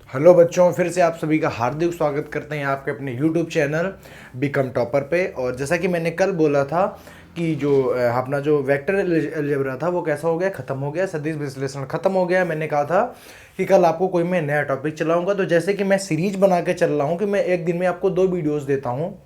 Hello बच्चों, फिर से आप सभी का हार्दिक स्वागत करते हैं आपके अपने यूट्यूब चैनल बिकम टॉपर पे। और जैसा कि मैंने कल बोला था कि जो अपना जो वेक्टर अलजेब्रा था वो कैसा हो गया, ख़त्म हो गया, सदिश विश्लेषण ख़त्म हो गया। मैंने कहा था कि कल आपको कोई मैं नया टॉपिक चलाऊंगा। तो जैसे कि मैं सीरीज बना के चल रहा हूँ कि मैं एक दिन में आपको 2 वीडियोज़ देता हूँ।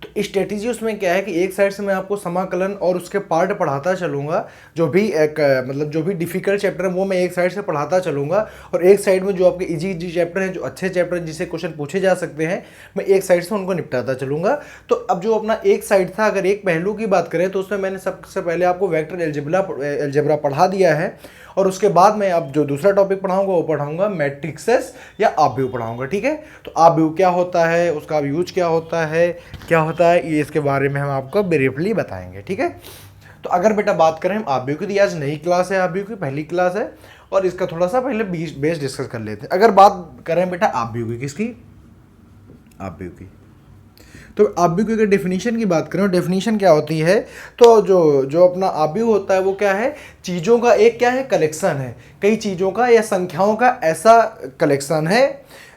तो स्ट्रेटेजी उसमें क्या है कि एक साइड से मैं आपको समाकलन और उसके पार्ट पढ़ाता चलूँगा, जो भी एक मतलब जो भी डिफिकल्ट चैप्टर है वो मैं एक साइड से पढ़ाता चलूँगा, और एक साइड में जो आपके इजी इजी चैप्टर हैं, जो अच्छे चैप्टर हैं जिससे क्वेश्चन पूछे जा सकते हैं, मैं एक साइड से उनको निपटाता चलूँगा। तो अब जो अपना एक साइड था, अगर एक पहलू की बात करें तो उसमें मैंने सबसे पहले आपको वेक्टर अलजेब्रा पढ़ा दिया है, और उसके बाद मैं अब जो दूसरा टॉपिक पढ़ाऊंगा वो पढ़ाऊंगा मैट्रिक्सेस या आव्यूह पढ़ाऊंगा। ठीक है, तो आव्यूह क्या होता है, उसका यूज क्या होता है, ये इसके बारे में हम आपको ब्रीफली बताएंगे। ठीक है, तो अगर बेटा बात करें हम आव्यूह की, तो आज नई क्लास है, आव्यूह की पहली क्लास है, और इसका थोड़ा सा पहले बेस डिस्कस कर लेते हैं। अगर बात करें बेटा आव्यूह की, किसकी, आव्यूह की, तो आव्यूह की डेफिनेशन की बात करें, डेफिनेशन क्या होती है, तो जो जो अपना आव्यूह होता है वो क्या है, चीज़ों का एक क्या है, कलेक्शन है, कई चीज़ों का या संख्याओं का ऐसा कलेक्शन है,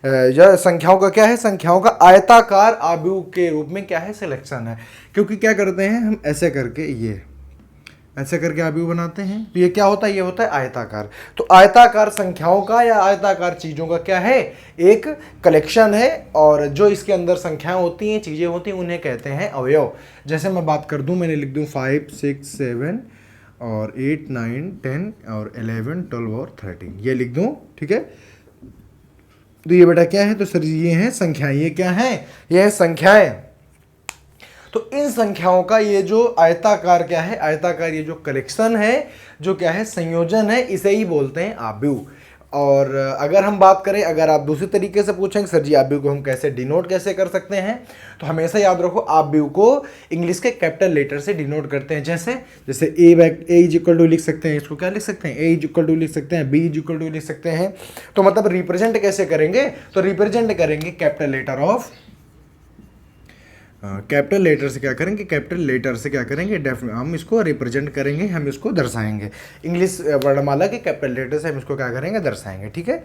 या संख्याओं का क्या है, संख्याओं का आयताकार आव्यूह के रूप में क्या है, सिलेक्शन है। क्योंकि क्या करते हैं हम, ऐसे करके आव्यूह बनाते हैं, तो ये क्या होता है, ये होता है आयताकार। तो आयताकार संख्याओं का या आयताकार चीज़ों का क्या है, एक कलेक्शन है, और जो इसके अंदर संख्याएं होती हैं, चीज़ें होती हैं, उन्हें कहते हैं अवयव। जैसे मैं बात कर दूं, मैंने लिख दूं 5, 6, 7 और 8, 9, 10 और 11, 12 और 13, ये लिख दूं। ठीक है, तो ये बेटा क्या है, तो सर ये हैं संख्याएं, ये क्या है, ये है संख्याएं। तो इन संख्याओं का ये जो आयताकार क्या है, आयताकार ये जो कलेक्शन है, जो क्या है, संयोजन है, इसे ही बोलते हैं आव्यूह। और अगर हम बात करें, अगर आप दूसरे तरीके से पूछेंगे सर जी आव्यूह को हम कैसे डिनोट कैसे कर सकते हैं, तो हमेशा याद रखो आव्यूह को इंग्लिश के कैपिटल लेटर से डिनोट करते हैं। जैसे ए इज इक्वल टू लिख सकते हैं, इसको क्या लिख सकते हैं, ए इज इक्वल टू लिख सकते हैं, बी इज इक्वल टू लिख सकते हैं। तो मतलब रिप्रेजेंट कैसे करेंगे, तो रिप्रेजेंट करेंगे capital letter of, capital letter से क्या करेंगे, कैपिटल लेटर से क्या करेंगे, हम इसको रिप्रेजेंट करेंगे, हम इसको दर्शाएंगे। इंग्लिश वर्णमाला के कैपिटल लेटर से हम इसको क्या करेंगे, दर्शाएंगे। ठीक है,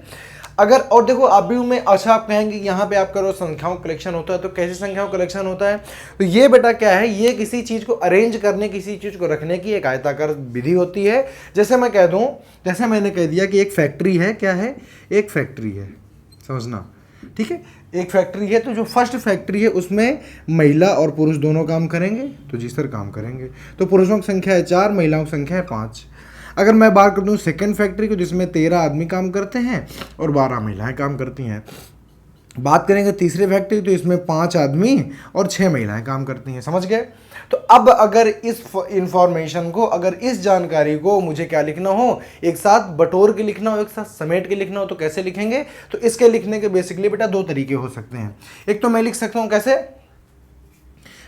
अगर और देखो आव्यूह में, अच्छा आप कहेंगे यहाँ पे आप करो संख्याओं कलेक्शन होता है, तो कैसे संख्याओं कलेक्शन होता है, तो ये बेटा क्या है, ये किसी चीज़ को अरेंज करने, किसी चीज़ को रखने की एक आयताकार विधि होती है। जैसे मैं कह दूँ, जैसे मैंने कह दिया कि एक फैक्ट्री है, क्या है, एक फैक्ट्री है, समझना। ठीक है, एक फैक्ट्री है, तो जो फर्स्ट फैक्ट्री है उसमें महिला और पुरुष दोनों काम करेंगे, तो जी सर काम करेंगे। तो पुरुषों की संख्या है 4, महिलाओं की संख्या है 5। अगर मैं बात कर दूं सेकंड फैक्ट्री को, जिसमें 13 आदमी काम करते हैं और 12 महिलाएं काम करती हैं। बात करेंगे तीसरे फैक्ट्री, तो इसमें 5 आदमी और 6 महिलाएं काम करती हैं। समझ गए। तो अब अगर इस इंफॉर्मेशन को, अगर इस जानकारी को मुझे क्या लिखना हो, एक साथ बटोर के लिखना हो, एक साथ समेट के लिखना हो, तो कैसे लिखेंगे, तो इसके लिखने के बेसिकली बेटा 2 तरीके हो सकते हैं। एक तो मैं लिख सकता हूं कैसे,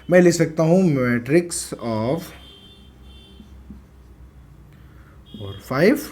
मैं लिख सकता हूं मैट्रिक्स ऑफ और 5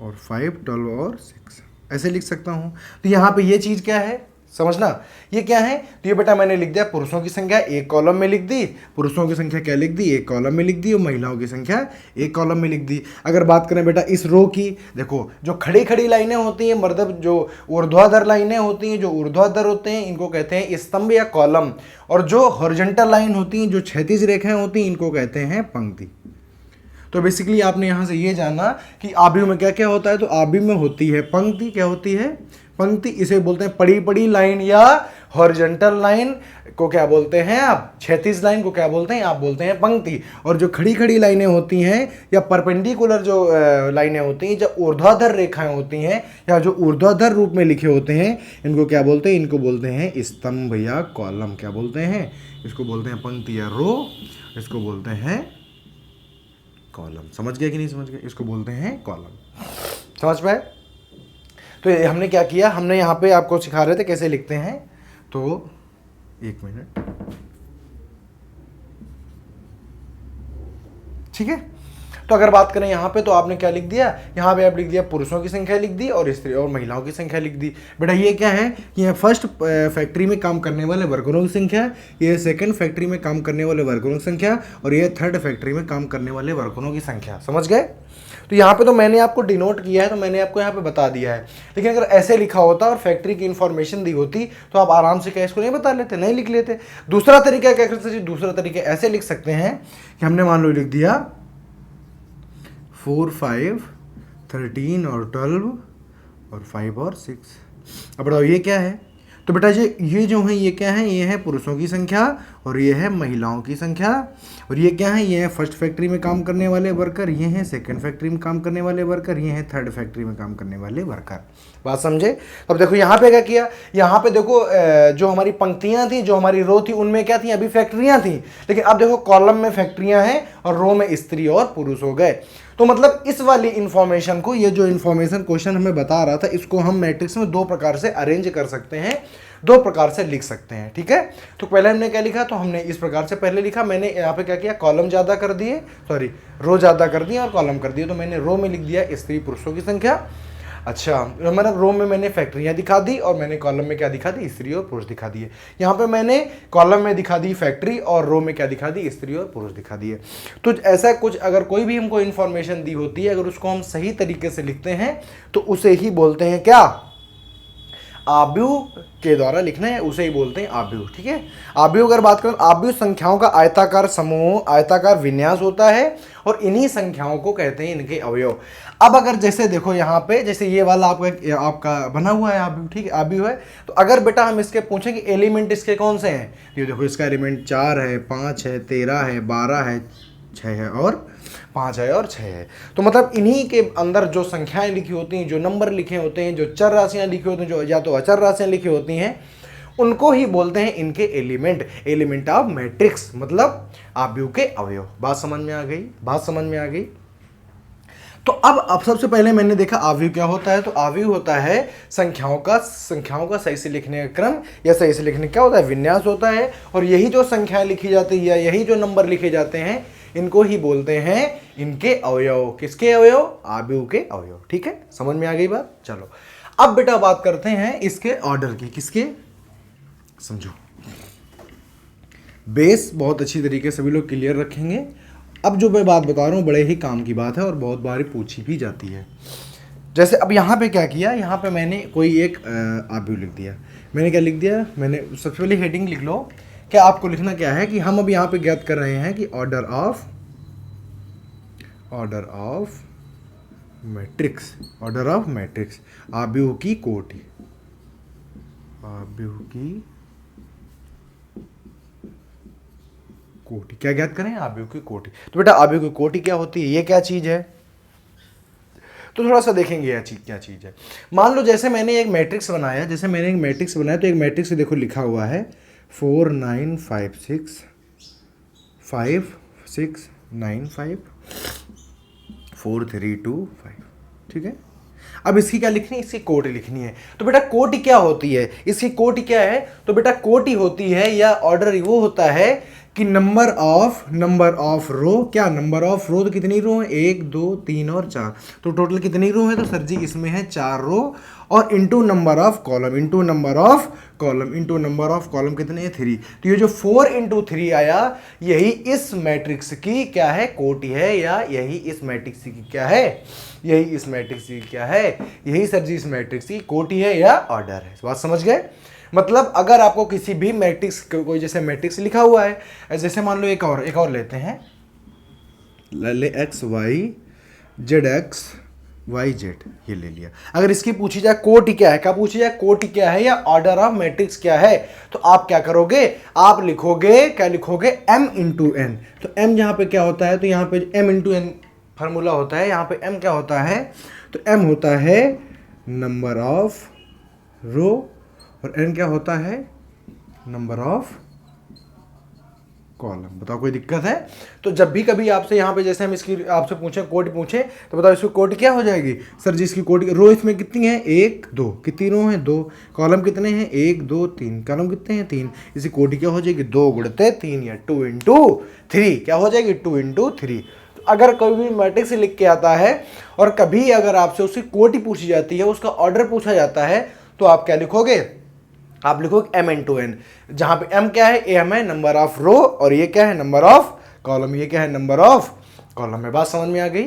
और 5, 12 और 6, ऐसे लिख सकता हूं। तो यहां पे ये चीज क्या है, समझना, ये क्या है, तो ये बेटा मैंने लिख दिया पुरुषों की संख्या एक कॉलम में लिख दी, पुरुषों की संख्या क्या लिख दी, एक कॉलम में लिख दी, और महिलाओं की संख्या एक कॉलम में लिख दी। अगर बात करें बेटा इस रो की, देखो जो खड़ी खड़ी लाइनें होती हैं, मतलब जो ऊर्ध्वाधर लाइनें होती हैं, जो ऊर्ध्वाधर होते हैं, इनको कहते हैं स्तंभ या कॉलम, और जो हॉरिजॉन्टल लाइन होती हैं, जो क्षैतिज रेखाएं होती हैं, इनको कहते हैं पंक्ति। तो बेसिकली आपने यहां से ये जाना कि आव्यूह में क्या क्या होता है, तो आव्यूह में होती है पंक्ति, क्या होती है, पंक्ति, इसे बोलते हैं पड़ी पड़ी लाइन, या हॉरिजॉन्टल लाइन को क्या बोलते हैं आप, क्षैतिज लाइन को क्या बोलते हैं आप, बोलते हैं पंक्ति। और जो खड़ी खड़ी लाइनें होती हैं या परपेंडिकुलर जो लाइनें होती हैं, जो ऊर्ध्वाधर रेखाएं होती हैं या जो ऊर्ध्वाधर रूप में लिखे होते हैं, इनको क्या बोलते हैं, इनको बोलते हैं स्तंभ या कॉलम। क्या बोलते हैं, इसको बोलते हैं पंक्ति या रो, इसको बोलते हैं कॉलम। समझ गए कि नहीं समझ गए, इसको बोलते हैं कॉलम। समझ पाए। तो हमने क्या किया, हमने यहाँ पे आपको सिखा रहे थे कैसे लिखते हैं, तो एक मिनट, ठीक है। तो अगर बात करें यहाँ पे, तो आपने क्या लिख दिया, यहाँ पे आप लिख दिया पुरुषों की संख्या लिख दी और स्त्री और महिलाओं की संख्या लिख दी। बेटा ये क्या है, ये फर्स्ट फैक्ट्री में काम करने वाले वर्करों की संख्या, ये सेकंड फैक्ट्री में काम करने वाले वर्करों की संख्या, और ये थर्ड फैक्ट्री में काम करने वाले वर्करों की संख्या। समझ गए। तो यहाँ पे तो मैंने आपको डिनोट किया है, तो मैंने आपको यहाँ पे बता दिया है। लेकिन अगर ऐसे लिखा होता और फैक्ट्री की इन्फॉर्मेशन दी होती तो आप आराम से क्या इसको नहीं बता लेते, नहीं लिख लेते। दूसरा तरीका क्या कर सकते, दूसरा तरीका ऐसे लिख सकते हैं कि हमने मान लो लिख दिया 4, 5, 13 और 12 और 5 और 6। अब बताओ ये क्या है, तो बेटा ये जो है ये क्या है, ये है पुरुषों की संख्या और ये है महिलाओं की संख्या। और ये क्या है, ये है फर्स्ट फैक्ट्री में काम करने वाले वर्कर, ये हैं सेकंड फैक्ट्री में काम करने वाले वर्कर, ये हैं थर्ड फैक्ट्री में काम करने वाले वर्कर। बात समझे। अब देखो यहाँ पे क्या किया, यहाँ पे देखो जो हमारी पंक्तियाँ थी, जो हमारी रो थी, उनमें क्या थी, अभी फैक्ट्रियाँ थी। लेकिन अब देखो कॉलम में फैक्ट्रियाँ हैं और रो में स्त्री और पुरुष हो गए। तो मतलब इस वाली इंफॉर्मेशन को, ये जो इंफॉर्मेशन क्वेश्चन हमें बता रहा था, इसको हम मैट्रिक्स में दो प्रकार से अरेंज कर सकते हैं, दो प्रकार से लिख सकते हैं। ठीक है, तो पहले हमने क्या लिखा, तो हमने इस प्रकार से पहले लिखा, मैंने यहाँ पे क्या किया, कॉलम ज़्यादा कर दिए, सॉरी रो ज़्यादा कर दिए और कॉलम कर दिए। तो मैंने रो में लिख दिया स्त्री पुरुषों की संख्या। अच्छा, मतलब रो में मैंने फैक्ट्रियाँ दिखा दी और मैंने कॉलम में क्या दिखा दी, स्त्री और पुरुष दिखा दिए। यहाँ पे मैंने कॉलम में दिखा दी फैक्ट्री और रो में क्या दिखा दी, स्त्री और पुरुष दिखा दिए। तो ऐसा कुछ अगर कोई भी हमको इन्फॉर्मेशन दी होती है, अगर उसको हम सही तरीके से लिखते हैं तो उसे ही बोलते हैं क्या, आव्यूह के द्वारा लिखना है, उसे ही बोलते हैं आव्यूह। ठीक है, आव्यूह अगर बात करें, आव्यूह संख्याओं का आयताकार समूह, आयताकार विन्यास होता है और इन्हीं संख्याओं को कहते हैं इनके अवयव। अब अगर जैसे देखो यहाँ पे, जैसे ये वाला आपका बना हुआ है आव्यूह, ठीक है, आव्यूह है। तो अगर बेटा हम इसके पूछें कि एलिमेंट इसके कौन से हैं, ये देखो इसका एलिमेंट 4 है, 5 है, 13 है, 12 है, 6 है और 5 है और 6 है। तो मतलब इन्हीं के अंदर जो संख्याएं लिखी होती हैं, जो नंबर लिखे होते हैं, जो चर राशियां लिखी होती हैं, जो या तो अचर राशियां लिखी होती हैं, उनको ही बोलते हैं इनके एलिमेंट, एलिमेंट ऑफ मैट्रिक्स, मतलब आव्यूह के अवयव। बात समझ में आ गई, बात समझ में आ गई। तो अब सबसे पहले मैंने देखा आव्यूह क्या होता है, तो आव्यूह होता है संख्याओं का सही से लिखने का क्रम, या सही से लिखने क्या होता है, विन्यास होता है। और यही जो संख्याएं लिखी जाती है या यही जो नंबर लिखे जाते हैं, इनको ही बोलते हैं इनके अवयव। किसके अवयव, आव्यूह के अवयव। ठीक है, समझ में आ गई बात। चलो अब बेटा बात करते हैं इसके ऑर्डर की, किसके, समझो। बेस बहुत अच्छी तरीके से सभी लोग क्लियर रखेंगे। अब जो मैं बात बता रहा हूँ बड़े ही काम की बात है और बहुत बार पूछी भी जाती है। जैसे अब यहाँ पे क्या किया, यहाँ पे मैंने कोई एक आव्यूह लिख दिया। मैंने क्या लिख दिया, मैंने सबसे पहले हेडिंग लिख लो। क्या आपको लिखना क्या है कि हम अब यहाँ पे ज्ञात कर रहे हैं कि order of matrix, order of matrix, आव्यूह की कोटि, आव्यूह की कोटि क्या ज्ञात करें, आव्यूह की कोटि। तो बेटा आव्यूह की कोटि क्या होती है, ये क्या चीज है, तो थोड़ा सा देखेंगे यह चीज क्या चीज है। मान लो जैसे मैंने एक मैट्रिक्स बनाया, तो एक मैट्रिक्स देखो लिखा हुआ है 4 9 5 6 5 6 9 5 4 3 2 5। ठीक है, अब इसकी क्या लिखनी है, इसकी कोटि लिखनी है। तो बेटा कोटि क्या होती है, इसकी कोटि क्या है, तो बेटा कोटि होती है या ऑर्डर वो होता है कि नंबर ऑफ रो, क्या नंबर ऑफ रो, तो कितनी रो है, 1 2 3 और 4, तो टोटल कितनी रो है, तो सर जी इसमें है 4 रो, और into number of column, into number of column कितने हैं, 3। तो ये जो 4 × 3 आया, यही इस मैट्रिक्स की क्या है, कोटि है, या यही इस मैट्रिक्स की क्या है, यही इस मैट्रिक्स की क्या है, यही सर जी इस मैट्रिक्स की कोटि है या ऑर्डर है। बात समझ गए। मतलब अगर आपको किसी भी मैट्रिक्स, कोई जैसे मैट्रिक्स लिखा हुआ है, जैसे मान लो एक और लेते हैं, ले X Y Z X Y Z, ये ले लिया। अगर इसकी पूछी जाए कोटि क्या है, क्या पूछी जाए, कोटि क्या है या ऑर्डर ऑफ मैट्रिक्स क्या है, तो आप क्या करोगे, आप लिखोगे, क्या लिखोगे, m × n। तो m यहाँ पे क्या होता है, तो यहाँ पे m × n फार्मूला होता है, यहाँ पे m क्या होता है, तो m होता है नंबर ऑफ रो और n क्या होता है, नंबर ऑफ कॉलम। बताओ कोई दिक्कत है। तो जब भी कभी आपसे यहाँ पे जैसे हम इसकी आपसे पूछें, कोटि पूछे, तो बताओ इसकी कोटि क्या हो जाएगी, सर जी इसकी कोटि, रो इसमें कितनी है, 1 2, कितनी रो है, 2, कॉलम कितने हैं, 1 2 3, कॉलम कितने हैं, 3, इसकी कोटि क्या हो जाएगी, 2 × 3 या 2 × 3, क्या हो जाएगी, 2 × 3। अगर कोई भी मैट्रिक्स लिख के आता है और कभी अगर आपसे उसकी कोटि पूछी जाती है, उसका ऑर्डर पूछा जाता है, तो आप क्या लिखोगे, आप लिखोगे m × n, जहां पे m क्या है, m है नंबर ऑफ रो, और ये क्या है, नंबर ऑफ कॉलम, ये क्या है, नंबर ऑफ कॉलम। में बात समझ में आ गई।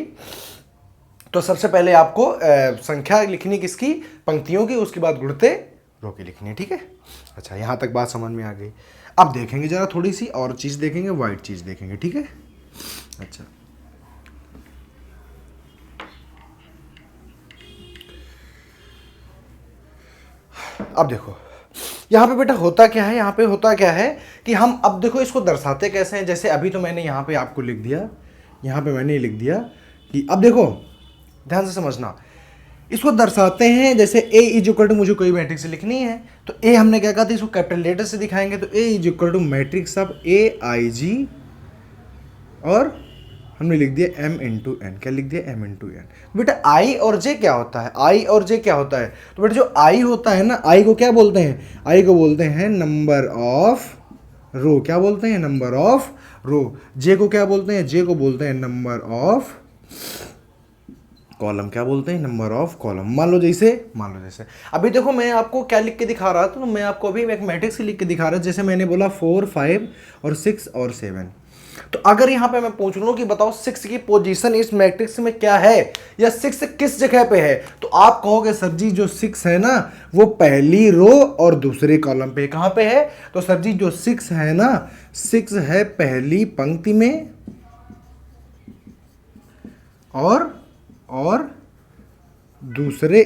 तो सबसे पहले आपको संख्या लिखनी किसकी, पंक्तियों की, उसके बाद गुणते रो की लिखनी है, ठीक है। अच्छा, यहाँ तक बात समझ में आ गई। अब देखेंगे जरा थोड़ी सी और चीज़ देखेंगे, वाइट चीज़ देखेंगे, ठीक है। अच्छा, अब देखो यहाँ पे बेटा होता क्या है, यहाँ पे होता क्या है कि हम अब देखो इसको दर्शाते कैसे हैं। जैसे अभी तो मैंने यहाँ पे आपको लिख दिया, यहाँ पे मैंने लिख दिया कि अब देखो ध्यान से समझना, इसको दर्शाते हैं जैसे ए इज इक्वल टू, मुझे कोई मैट्रिक्स लिखनी है तो ए हमने क्या कहा था, इसको कैपिटल लेटर से दिखाएंगे तो A is equal to matrix of A I J, और हमने लिख दिया m इंटू एन। क्या लिख दिया, m इंटू एन। बेटा i और j क्या होता है, i और j क्या होता है, तो बेटा जो i होता है ना, i को क्या बोलते हैं, i को बोलते हैं नंबर ऑफ रो। क्या बोलते हैं, नंबर ऑफ रो। j को क्या बोलते हैं, j को बोलते हैं नंबर ऑफ कॉलम। क्या बोलते हैं, नंबर ऑफ कॉलम। मान लो जैसे अभी देखो मैं आपको क्या लिख के दिखा रहा था, तो मैं आपको अभी एक मैट्रिक्स लिख के दिखा रहा, जैसे मैंने बोला 4 5 और 6 और 7। तो अगर यहाँ पे मैं पूछ लूँ कि बताओ 6 की पोजीशन इस मैट्रिक्स में क्या है, या 6 किस जगह पे है, तो आप कहोगे सर जी जो 6 है ना वो पहली रो और दूसरे कॉलम पे। कहाँ पे है, तो सर जी जो 6 है ना, 6 है पहली पंक्ति में और दूसरे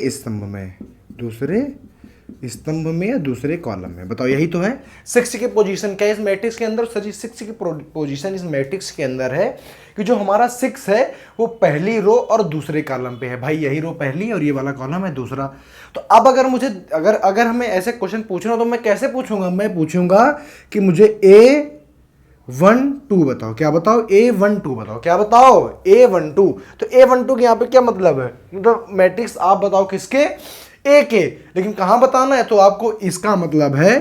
स्तंभ में, या दूसरे कॉलम में। बताओ यही तो है। 6 की पोजीशन क्या है इस मैट्रिक्स के अंदर, सर जी 6 की पोजीशन इस मैट्रिक्स के अंदर है कि जो हमारा 6 है वो पहली रो और दूसरे कॉलम पे है। भाई यही रो पहली और ये वाला कॉलम है दूसरा। तो अब अगर मुझे अगर हमें ऐसे क्वेश्चन पूछना तो मैं कैसे पूछूंगा, मैं पूछूंगा कि मुझे A12 बताओ। क्या बताओ, A12 बताओ। क्या बताओ, A12। तो A12 के यहाँ पे क्या मतलब है, मतलब मैट्रिक्स आप बताओ किसके, ए के, लेकिन कहां बताना है, तो आपको इसका मतलब है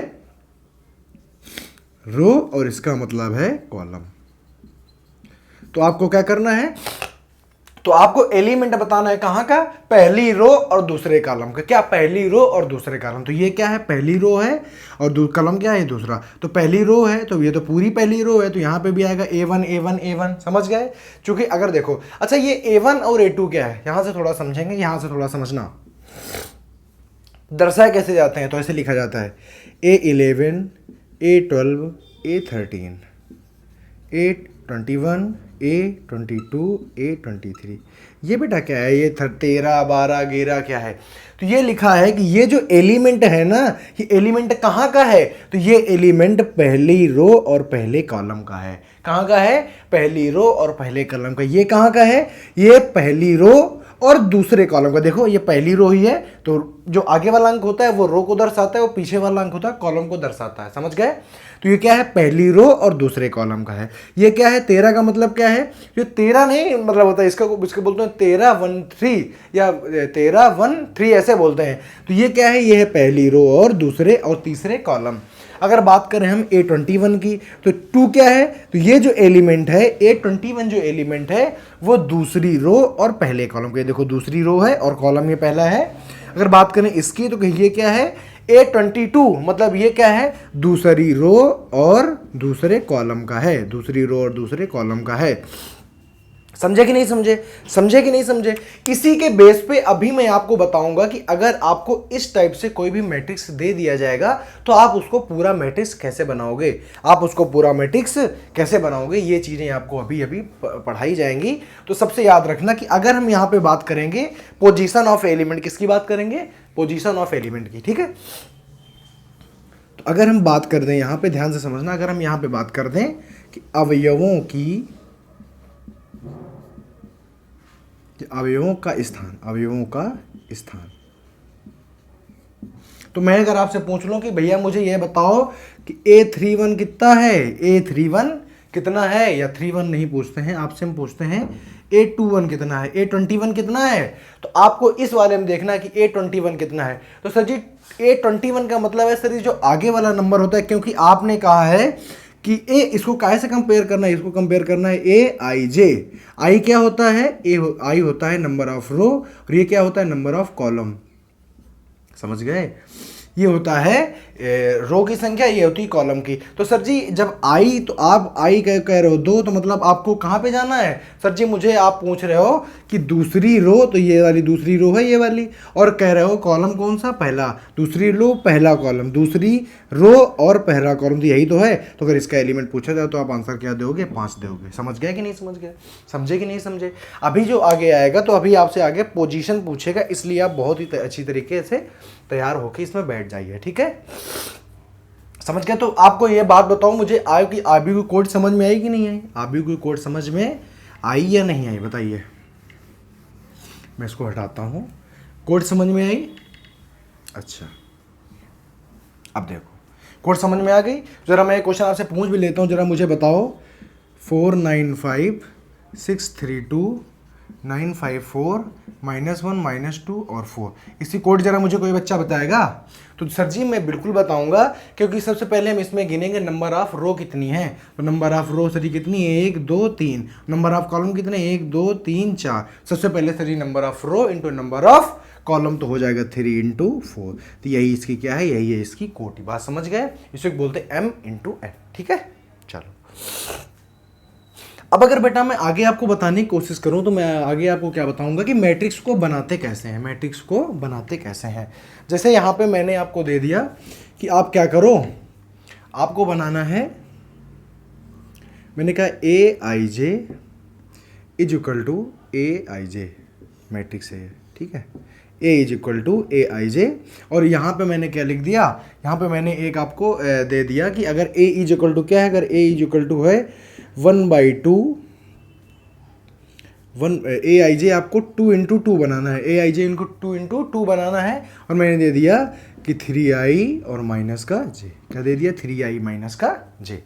रो और इसका मतलब है कॉलम। तो आपको क्या करना है, तो आपको एलिमेंट बताना है कहां का, पहली रो और दूसरे कॉलम का। क्या, पहली रो और दूसरे कॉलम। तो ये क्या है, पहली रो है और कॉलम क्या है, दूसरा। तो पहली रो है तो ये तो पूरी पहली रो है, तो यहां पे भी आएगा A1 A1 A1। समझ गए। क्योंकि अगर देखो, अच्छा ये A1 और A2 क्या है, यहां से थोड़ा समझेंगे, यहां से थोड़ा समझना। दर्शाए कैसे जाते हैं, तो ऐसे लिखा जाता है A11 A12 A13 A21 A22 A23। ये बेटा क्या है, ये 13 12 11 क्या है, तो ये लिखा है कि ये जो एलिमेंट है ना, ये एलिमेंट कहाँ का है, तो ये एलिमेंट पहली रो और पहले कॉलम का है। कहाँ का है, पहली रो और पहले कॉलम का। ये कहाँ का है, ये पहली रो और दूसरे कॉलम का। देखो ये पहली रो ही है, तो जो आगे वाला अंक होता है वो रो को दर्शाता है, वो पीछे वाला अंक होता है कॉलम को दर्शाता है। समझ गए। तो ये क्या है, पहली रो और दूसरे कॉलम का है। ये क्या है, 13 का मतलब क्या है, ये 13 नहीं मतलब होता है, इसको बोलते हैं 13 1 3 या 13 1 3 ऐसे बोलते हैं। तो ये क्या है, ये है पहली रो और दूसरे और तीसरे कॉलम। अगर बात करें हम A21 की, तो 2 क्या है, तो ये जो एलिमेंट है A21 जो एलिमेंट है वो दूसरी रो और पहले कॉलम के। देखो दूसरी रो है और कॉलम ये पहला है। अगर बात करें इसकी, तो ये क्या है, A22 मतलब ये क्या है, दूसरी रो और दूसरे कॉलम का है, दूसरी रो और दूसरे कॉलम का है। समझे कि नहीं समझे। इसी के बेस पे अभी मैं आपको बताऊंगा कि अगर आपको इस टाइप से कोई भी मैट्रिक्स दे दिया जाएगा तो आप उसको पूरा मैट्रिक्स कैसे बनाओगे, ये चीजें आपको अभी पढ़ाई जाएंगी। तो सबसे याद रखना कि अगर हम यहाँ पे बात करेंगे पोजीशन ऑफ एलिमेंट, किसकी बात करेंगे, पोजीशन ऑफ एलिमेंट की, ठीक है। तो अगर हम बात कर दें यहाँ पे, ध्यान से समझना, अगर हम यहाँ पे बात कर दें कि अवयवों का स्थान, तो मैं अगर आपसे पूछ लूं कि भैया मुझे यह बताओ कि A31 कितना है, A31 कितना है, या 31 नहीं पूछते हैं आपसे, हम पूछते हैं A21 कितना है, A21 कितना है। तो आपको इस वाले में देखना है कि A21 कितना है। तो सर जी A21 का मतलब है सर जी जो आगे वाला नंबर होता है, क्योंकि आपने कहा है कि ए, इसको काहे से कंपेयर करना है, इसको कंपेयर करना है ए आई जे। आई क्या होता है, आई होता है नंबर ऑफ रो, और ये क्या होता है, नंबर ऑफ कॉलम। समझ गए। ये होता है रो की संख्या, ये होती है कॉलम की। तो सर जी जब आई, तो आप आई कह रहे हो 2, तो मतलब आपको कहाँ पे जाना है सर जी? मुझे आप पूछ रहे हो कि दूसरी रो, तो ये वाली दूसरी रो है ये वाली, और कह रहे हो कॉलम कौन सा? पहला। दूसरी रो पहला कॉलम, दूसरी रो और पहला कॉलम, तो यही तो है। तो अगर इसका एलिमेंट पूछा जाए तो आप आंसर क्या दोगे? 5 दोगे। समझ गए कि नहीं समझ गए? समझे कि नहीं समझे? अभी जो आगे आएगा, तो अभी आपसे आगे पोजीशन पूछेगा, इसलिए आप बहुत ही अच्छी तरीके से तैयार होके इसमें बैठ जाइए, ठीक है? समझ गए? तो आपको ये बात बताओ मुझे, कि अभी कोई कोड समझ में आई कि नहीं आई? अभी कोई कोड समझ में आई या नहीं आई बताइए? मैं इसको हटाता हूं। कोड समझ में आई? अच्छा, अब देखो कोड समझ में आ गई। जरा मैं क्वेश्चन आपसे पूछ भी लेता हूं, जरा मुझे बताओ 495 632 954 -1 -2 और 4, इसी कोड जरा मुझे कोई बच्चा बताएगा? तो सर जी मैं बिल्कुल बताऊंगा, क्योंकि सबसे पहले हम इसमें गिनेंगे नंबर ऑफ रो कितनी है। तो नंबर ऑफ रो सर जी कितनी है? 1 2 3। नंबर ऑफ कॉलम कितने? 1 2 3 4। सबसे पहले sir ji number of row into number of column, तो हो जाएगा 3 इंटू 4। तो यही इसकी क्या है? यही है इसकी कोटि। बात समझ गए? इसे बोलते हैं m इंटू n, ठीक है? चलो, अब अगर बेटा मैं आगे आपको बताने की कोशिश करूं, तो मैं आगे आपको क्या बताऊंगा कि मैट्रिक्स को बनाते कैसे हैं। मैट्रिक्स को बनाते कैसे हैं, जैसे यहां पे मैंने आपको दे दिया कि आप क्या करो, आपको बनाना है, मैंने कहा A I J is equal to A I J, matrix है, ठीक है? A is equal to A I J, और यहाँ पे मैंने क्या लिख दिया? यहाँ पे मैंने एक आपको दे दिया कि अगर ए इज इक्वल टू क्या है, अगर ए इज इक्वल टू है 1/2, ए आई जे आपको 2 इंटू 2 बनाना है, ए आई जे इनको 2 इंटू 2 बनाना है, और मैंने दे दिया कि 3i और माइनस का जे। क्या दे दिया? 3i माइनस का जे।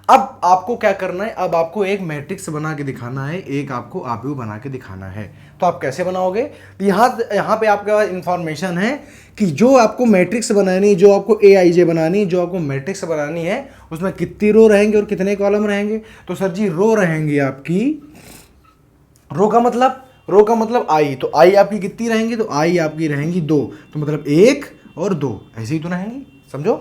अब आपको क्या करना है? अब आपको एक मैट्रिक्स बना के दिखाना है, एक आपको आव्यूह बना के दिखाना है। तो आप कैसे बनाओगे? यहाँ पे आपके पास इंफॉर्मेशन है कि जो आपको मैट्रिक्स बनानी है, जो आपको ए आई जे बनानी है, जो आपको मैट्रिक्स बनानी है, उसमें कितनी रो रहेंगे और कितने कॉलम रहेंगे? तो सर जी रो रहेंगी आपकी, रो का मतलब आई, तो आई आपकी कितनी रहेंगी? तो आई आपकी रहेंगी 2, तो मतलब 1 और 2, ऐसे ही तो रहेंगी। समझो,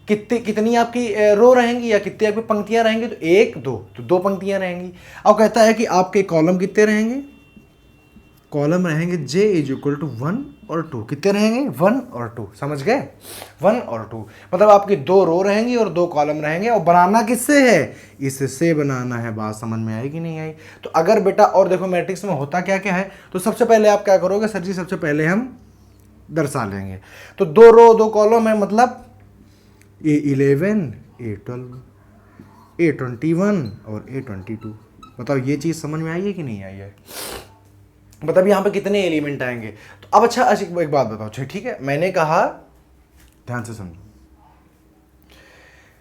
कितनी आपकी रो रहेंगी या कितनी आपकी पंक्तियां रहेंगी? तो 1 2, तो 2 पंक्तियां रहेंगी। अब कहता है कि आपके कॉलम कितने रहेंगे? कॉलम रहेंगे j इज इक्वल टू 1 और 2। कितने रहेंगे? 1 और 2। समझ गए? 1 और 2 मतलब आपकी 2 रो रहेंगी और 2 कॉलम रहेंगे। और बनाना किससे है? इससे बनाना है। बात समझ में आई कि नहीं आई? तो अगर बेटा, और देखो मैट्रिक्स में होता क्या क्या है, तो सबसे पहले आप क्या करोगे सर जी? सबसे पहले हम दर्शा लेंगे। तो 2 रो 2 कॉलम है, मतलब A11 A12 A21 और A22। बताओ ये चीज़ समझ में आई है कि नहीं आई है? मतलब यहाँ पे कितने एलिमेंट आएंगे? तो अब अच्छा एक बात बताओ, ठीक है? मैंने कहा, ध्यान से समझो,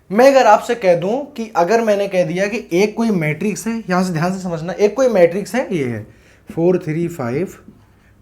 मैं अगर आपसे कह दूं कि अगर मैंने कह दिया कि एक कोई मैट्रिक्स है, यहां से ध्यान से समझना, एक कोई मैट्रिक्स है, ये है 4 3 5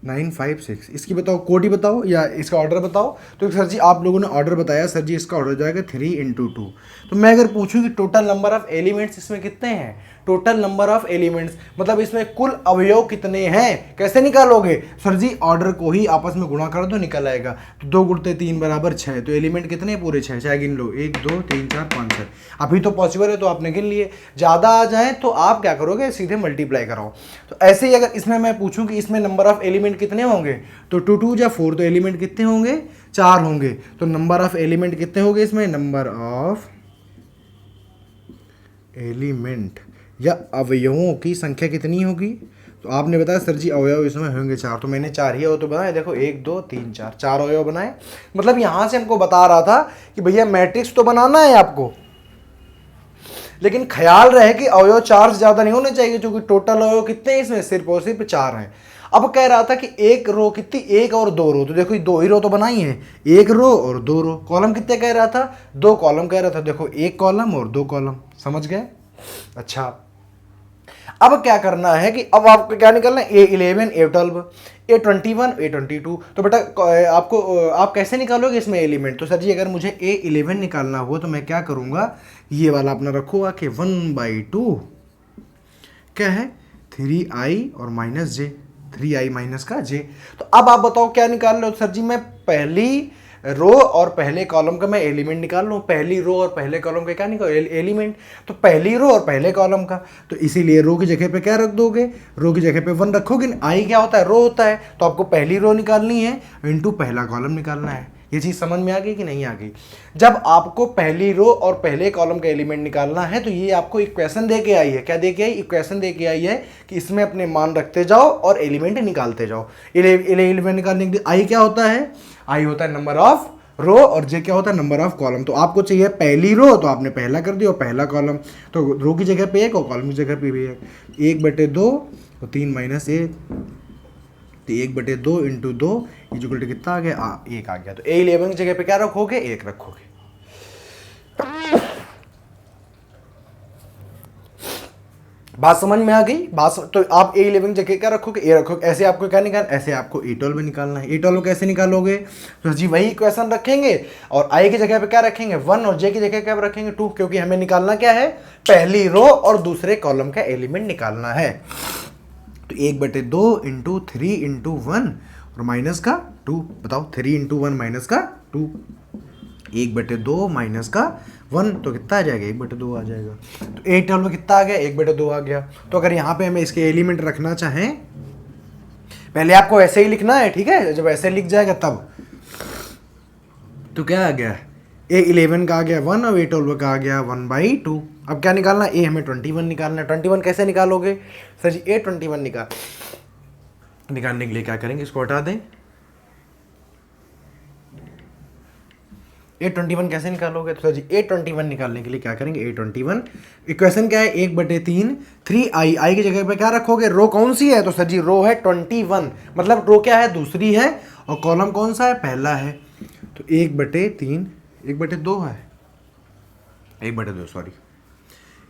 9 5 6, इसकी बताओ कोडी बताओ या इसका ऑर्डर बताओ। तो सर जी आप लोगों ने ऑर्डर बताया, सर जी इसका ऑर्डर जाएगा 3 इंटू 2। तो मैं अगर पूछूं कि टोटल नंबर ऑफ एलिमेंट्स इसमें कितने हैं, टोटल नंबर ऑफ एलिमेंट्स मतलब इसमें कुल अवयव कितने हैं, कैसे निकालोगे? सर जी ऑर्डर को ही आपस में गुणा कर दो, निकल आएगा। तो 2 गुणते 3 बराबर 6, तो एलिमेंट कितने? पूरे 6। चाहे गिन लो, 1 2 3 4 5 6। अभी तो पॉसिबल है तो आपने गिन लिए, ज़्यादा आ जाए तो आप क्या करोगे? सीधे मल्टीप्लाई कराओ। तो ऐसे ही अगर इसमें मैं पूछूं कि इसमें नंबर ऑफ एलिमेंट कितने होंगे, तो 2 2 या 4, तो एलिमेंट कितने होंगे? 4 होंगे। तो नंबर ऑफ एलिमेंट कितने होंगे इसमें? नंबर ऑफ एलिमेंट या अवयवों की संख्या कितनी होगी? तो आपने बताया सर जी अवयव इसमें होंगे 4, तो मैंने 4 ही अवयव तो बनाए। देखो 1 2 3 4, 4 अवयव बनाए। मतलब यहां से हमको बता रहा था कि भैया मैट्रिक्स तो बनाना है आपको, लेकिन ख्याल रहे कि अवयव 4 से ज्यादा नहीं होने चाहिए, क्योंकि टोटल अवयव कितने हैं इसमें? सिर्फ और सिर्फ 4 हैं। अब कह रहा था कि एक रो कितनी? 1 और 2 रो। तो देखो 2 ही रो तो बनाई है, 1 रो और 2 रो। कॉलम कितने कह रहा था? 2 कॉलम कह रहा था। देखो 1 कॉलम और 2 कॉलम। समझ गए? अच्छा, अब क्या करना है कि अब आपको क्या निकालना है? A11 A12 A21 A22। तो बेटा आपको आप कैसे निकालोगे इसमें एलिमेंट? तो सर जी अगर मुझे A11 निकालना हो तो मैं क्या करूंगा, ये वाला अपना रखूंगा कि 1/2 क्या है? 3i और माइनस जे, 3i माइनस का जे। तो अब आप बताओ क्या निकाल लो? सर जी मैं पहली रो और पहले कॉलम का मैं एलिमेंट निकाल लूँ, पहली रो और पहले कॉलम का क्या निकाल एलिमेंट, तो पहली रो और पहले कॉलम का, तो इसीलिए रो की जगह पे क्या रख दोगे, रो की जगह पे 1 रखोगे। आई क्या होता है, रो होता है, तो आपको पहली रो निकालनी है इनटू पहला कॉलम निकालना है। ये चीज़ समझ में आ गई कि नहीं आ गई? जब आपको पहली रो और पहले कॉलम का एलिमेंट निकालना है तो ये आपको इक्वेशन दे के आई है। क्या दे के आई? इक्वेशन दे के आई है कि इसमें अपने मान रखते जाओ और एलिमेंट निकालते जाओ। एलिमेंट निकालने के लिए आई क्या होता है, आई होता है नंबर ऑफ रो और जे क्या होता है नंबर ऑफ कॉलम। तो आपको चाहिए पहली रो, तो आपने पहला कर दिया और पहला कॉलम, तो रो की जगह पे 1 और कॉलम की जगह पे भी 1/2 और 3 - 1, तो 1/2 × 2 इक्वल टू कितना आ गया, 1 आ गया। तो A11 की जगह पे क्या रखोगे, 1 रखोगे। बात समझ में आ गई? तो आप A11 जगह क्या रखोगे, A रखोगे। ऐसे आपको क्या निकालना, ऐसे आपको A12 निकालना है। A12 कैसे निकालोगे, तो जी वही इक्वेशन रखेंगे और I की जगह पे क्या रखेंगे 1 और J की जगह क्या रखेंगे 2, क्योंकि हमें निकालना क्या है, पहली रो और दूसरे कॉलम का एलिमेंट निकालना है। तो 1/2 × 3 × 1 और माइनस का 2, बताओ 3 × 1 माइनस का 2, 1/2 माइनस का 1 तो कितना आ जाएगा, 1/2 आ जाएगा। तो 8 में कितना आ गया, 1/2 आ गया। तो अगर यहाँ पे हमें इसके एलिमेंट रखना चाहें, पहले आपको ऐसे ही लिखना है, ठीक है, जब ऐसे लिख जाएगा तब, तो क्या आ गया, A11 का आ गया 1 और A12 का आ गया 1/2। अब क्या निकालना है, हमें 21 निकालना है। 21 कैसे निकालोगे सर जी, A21 निकालने के लिए क्या करेंगे, इसको हटा दें। A21 कैसे निकालोगे, तो सर जी A21 निकालने के लिए क्या करेंगे, A21 इक्वेशन क्या है, 1/3 3i, आई की जगह पे क्या रखोगे, रो कौन सी है, तो सर जी रो है 21, मतलब रो क्या है, दूसरी है, और कॉलम कौन सा है, पहला है। तो 1/3 1/2 है, 1/2 सॉरी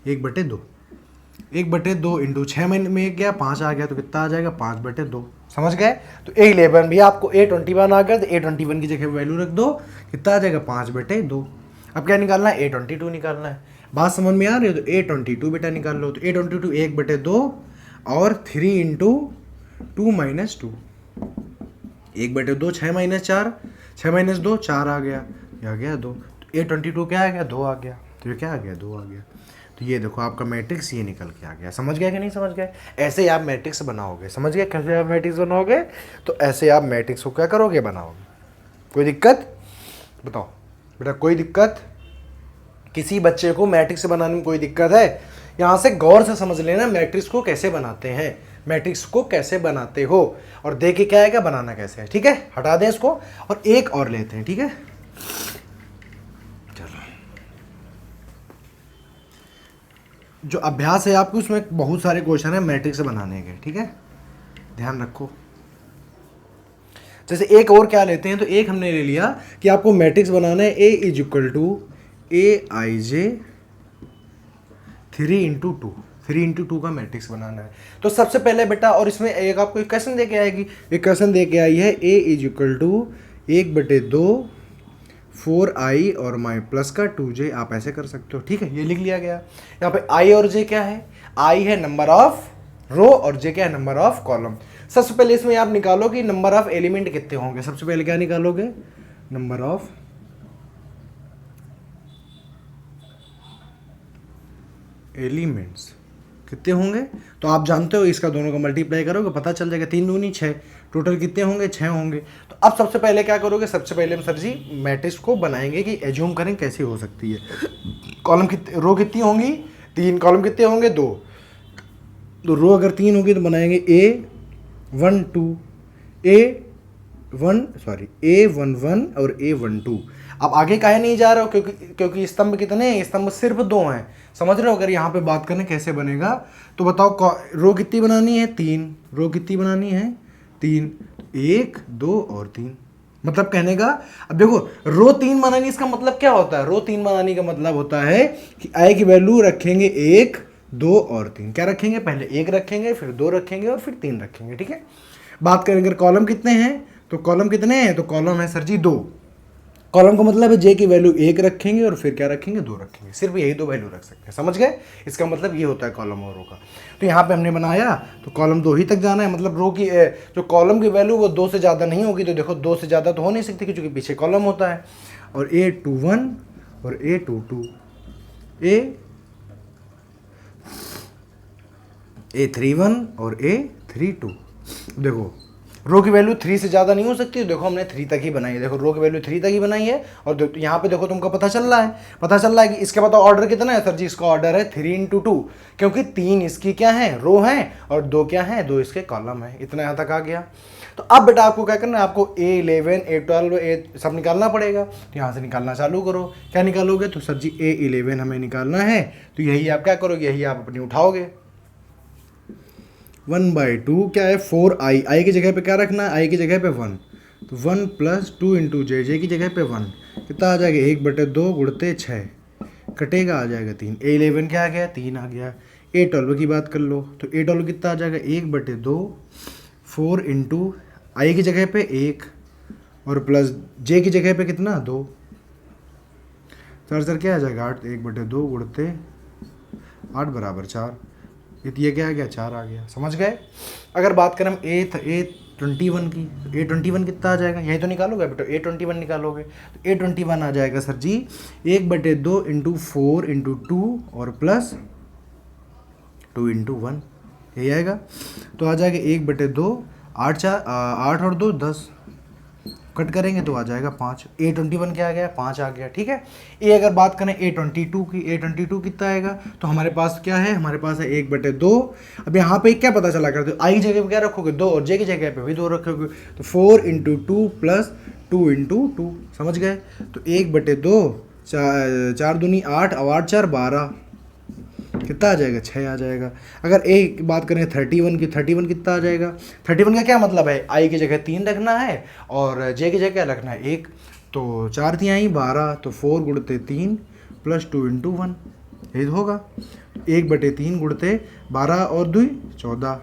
1/2 1/2 × 6 में गया 5 आ गया, तो कितना आ जाएगा, 5/2। समझ गए? तो A11 भी आपको A21 आ गया, तो A21 की जगह वैल्यू रख दो, कितना आ जाएगा, 5/2। अब क्या निकालना है, A22 निकालना है। बात समझ में आ रही है? तो A22 बेटा निकाल लो। तो A22 1/2 और 3 × 2 - 2, 1/2 6 - 4, 6 - 2 4 आ गया, ये आ गया 2। तो A22 क्या आ गया, 2 आ गया। तो ये क्या आ गया, 2 आ गया। तो ये देखो आपका मैट्रिक्स ये निकल के आ गया। समझ गए कि नहीं समझ गए? ऐसे ही आप मैट्रिक्स बनाओगे। समझ गए कैसे आप मैट्रिक्स बनाओगे? तो ऐसे आप मैट्रिक्स को क्या करोगे, बनाओगे। कोई दिक्कत बताओ बेटा, कोई दिक्कत? किसी बच्चे को मैट्रिक्स बनाने में कोई दिक्कत है? यहाँ से गौर से समझ लेना मैट्रिक्स को कैसे बनाते हैं, मैट्रिक्स को कैसे बनाते हो, और देखिए क्या है, क्या बनाना कैसे है। ठीक है, हटा दें इसको और एक और लेते हैं। ठीक है, जो अभ्यास है आपको उसमें बहुत सारे क्वेश्चन है मैट्रिक्स बनाने के। ठीक है, ध्यान रखो। जैसे एक और क्या लेते हैं, तो एक हमने ले लिया कि आपको मैट्रिक्स बनाना है A = Aij 3 × 2, 3 × 2 का मैट्रिक्स बनाना है। तो सबसे पहले बेटा, और इसमें एक आपको इक्वेशन दे के आएगी, इक्वेशन दे के आई है A = 1/2 4i और माई प्लस का 2j, आप ऐसे कर सकते हो। ठीक है, ये लिख लिया गया। यहाँ पे i और j क्या है, i है नंबर ऑफ रो और j क्या है, नंबर ऑफ कॉलम। सबसे पहले इसमें आप निकालो कि नंबर ऑफ एलिमेंट कितने होंगे। सबसे पहले क्या निकालोगे, नंबर ऑफ एलिमेंट्स कितने होंगे। तो आप जानते हो, इसका दोनों का मल्टीप्लाई करोगे पता चल जाएगा, 3 दूनी 6, टोटल कितने होंगे, 6 होंगे। तो अब सबसे पहले क्या करोगे, सबसे पहले हम सर जी मैट्रिक्स को बनाएंगे कि एज्यूम करें कैसी हो सकती है। कॉलम कितने, रो कितनी होंगी, 3, कॉलम कितने होंगे, 2। तो रो अगर 3 होगी तो बनाएंगे A12 A11 और A12। अब आगे काहे नहीं जा रहे हो, क्योंकि स्तंभ कितने हैं, स्तंभ सिर्फ 2 हैं। समझ रहे हो? अगर यहाँ पे बात करें कैसे बनेगा, तो बताओ रो कितनी बनानी है, 3, रो कितनी बनानी है, 3, 1 2 और 3, मतलब कहने का। अब देखो, रो 3 बनानी, इसका मतलब क्या होता है, रो 3 बनाने का मतलब होता है कि आई की वैल्यू रखेंगे 1 2 और 3। क्या रखेंगे, पहले 1 रखेंगे, फिर 2 रखेंगे और फिर 3 रखेंगे। ठीक है, बात करें अगर कॉलम कितने हैं, तो कॉलम कितने हैं, तो कॉलम है सर जी 2। कॉलम का मतलब है जे की वैल्यू 1 रखेंगे और फिर क्या रखेंगे, 2 रखेंगे, सिर्फ यही दो वैल्यू रख सकते हैं, समझ गए। इसका मतलब ये होता है कॉलम और रो का। तो यहाँ पे हमने बनाया तो कॉलम 2 ही तक जाना है, मतलब रो की जो कॉलम की वैल्यू वो 2 से ज़्यादा नहीं होगी। तो देखो 2 से ज़्यादा तो हो नहीं सकती क्योंकि पीछे कॉलम होता है। और A21 और A22, A31 और A32। देखो रो की वैल्यू 3 से ज़्यादा नहीं हो सकती। देखो हमने 3 तक ही बनाई है, देखो रो की वैल्यू 3 तक ही बनाई है। और यहाँ पे देखो तुमको पता चल रहा है कि इसके बाद ऑर्डर कितना है सर जी, इसका ऑर्डर है 3 × 2, क्योंकि 3 इसकी क्या है, रो है, और 2 क्या है, 2 इसके कॉलम है। इतना यहाँ तक आ गया। तो अब बेटा आपको क्या करना है, आपको A11 A12 A सब निकालना पड़ेगा। तो यहाँ से निकालना चालू करो। क्या निकालोगे, तो सर जी A11 हमें निकालना है। तो यही आप क्या करोगे, यही आप अपनी उठाओगे। 1/2 क्या है, 4i, आई की जगह पे क्या रखना है, आई की जगह पे 1, तो 1 + 2 × j, जे की जगह पे 1, कितना आ जाएगा, 1/2 गुणते 6, कटेगा आ जाएगा 3। A11 क्या आ गया, 3 आ गया। A12 की बात कर लो, तो A12 कितना आ जाएगा, 1/2, 4 × आई की जगह पे 1 और प्लस जे की जगह पे कितना, 2, सर क्या आ जाएगा, 8, 1/2 गुणते 8 = 4, ये क्या आ गया, 4 आ गया, समझ गए। अगर बात करें हम A21 की, तो A21 कितना आ जाएगा, यही तो निकालोगे बेटा, A21 निकालोगे। तो A21 आ जाएगा सर जी 1/2 × 4 × 2 और प्लस 2 × 1, यही आएगा। तो आ जाएगा 1/2, 8 और 2 10, कट करेंगे तो आ जाएगा 5। A21 क्या आ गया, 5 आ गया, ठीक है। ये अगर बात करें A22 की, A22 कितना आएगा, तो हमारे पास क्या है, हमारे पास है 1/2। अब यहाँ पे क्या पता चला करते हो, आई की जगह पे क्या रखोगे, 2, और जे की जगह पे भी 2 रखोगे। तो 4 × 2 प्लस 2 × 2, समझ गए। तो 1/2, 4 दूनी 8 और 8 4 12, कितना आ जाएगा, 6 आ जाएगा। अगर एक बात करें 31 की, 31 कितना आ जाएगा, 31 का क्या मतलब है, आई की जगह 3 रखना है और जे की जगह क्या रखना है, 1। तो 4 3 12, तो 4 × 3 प्लस 2 × 1, यही होगा। 1/3 गुणते 12 और 2 14,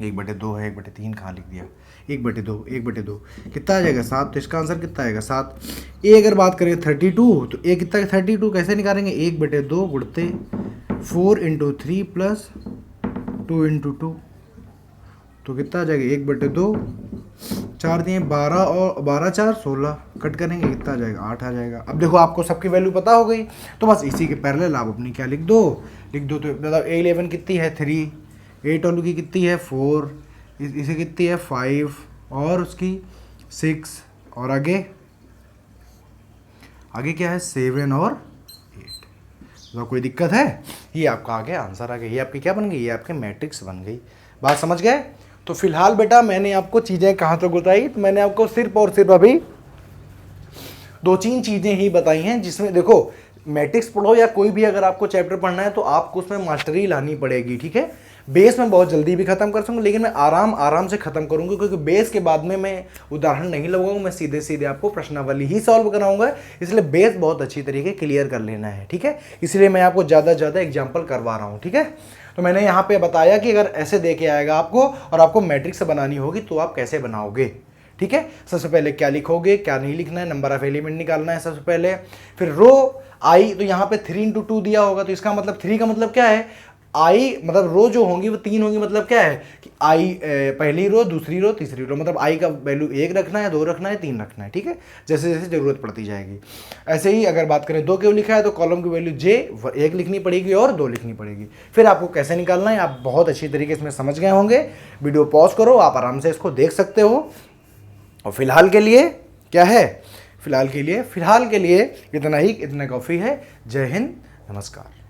1/2 है, 1/3 कहाँ लिख दिया, 1/2 कितना आ जाएगा, 7। तो इसका आंसर कितना आएगा, 7। ए अगर बात करें 32, तो ए कितना है, 32 कैसे निकालेंगे, 1/2 गुणते 4 × 3 प्लस 2 × 2, तो कितना आ जाएगा, 1/2, 4 दिए 12 और 12 4 16, कट करेंगे कितना आ जाएगा, 8 आ जाएगा। अब देखो आपको सबकी वैल्यू पता हो गई, तो बस इसी के पैरेलल आप अपनी क्या लिख दो। तो मतलब A11 कितनी है, 3, A12 की कितनी है, 4, इसे कितनी है, 5, और उसकी 6, और आगे क्या है, 7 और 8। तो कोई दिक्कत है, ये आपका आ गया आंसर आ गया, ये आपकी क्या बन गई, ये आपके मैट्रिक्स बन गई। बात समझ गए। तो फिलहाल बेटा मैंने आपको चीज़ें कहाँ तक बताई, तो मैंने आपको सिर्फ और सिर्फ अभी 2-3 चीज़ें ही बताई हैं, जिसमें देखो मैट्रिक्स पढ़ो या कोई भी अगर आपको चैप्टर पढ़ना है तो आपको उसमें मास्टरी लानी पड़ेगी, ठीक है। बेस में बहुत जल्दी भी खत्म कर सकूँगा, लेकिन मैं आराम से खत्म करूँगा, क्योंकि बेस के बाद में मैं उदाहरण नहीं लगाऊंगा, मैं सीधे सीधे आपको प्रश्नावली ही सॉल्व कराऊंगा। इसलिए बेस बहुत अच्छी तरीके क्लियर कर लेना है, ठीक है। इसलिए मैं आपको ज़्यादा से ज़्यादा एग्जाम्पल करवा रहा हूँ, ठीक है। तो मैंने यहाँ पे बताया कि अगर ऐसे दे के आएगा आपको और आपको मैट्रिक्स बनानी होगी तो आप कैसे बनाओगे, ठीक है। सबसे पहले क्या लिखोगे, क्या नहीं लिखना है, नंबर ऑफ एलिमेंट निकालना है सबसे पहले। फिर रो आई, तो यहाँ पे 3 × 2 दिया होगा, तो इसका मतलब 3 का मतलब क्या है, आई मतलब रो जो होंगी वो 3 होंगी, मतलब क्या है कि आई पहली रो, दूसरी रो, तीसरी रो, मतलब आई का वैल्यू 1 रखना है, 2 रखना है, 3 रखना है, ठीक है। जैसे जैसे ज़रूरत पड़ती जाएगी। ऐसे ही अगर बात करें 2 क्यों लिखा है, तो कॉलम की वैल्यू जे 1 लिखनी पड़ेगी और 2 लिखनी पड़ेगी। फिर आपको कैसे निकालना है आप बहुत अच्छी तरीके से इसमें समझ गए होंगे। वीडियो पॉज करो, आप आराम से इसको देख सकते हो। और फिलहाल के लिए क्या है, फिलहाल के लिए इतना ही, इतना काफ़ी है। जय हिंद, नमस्कार।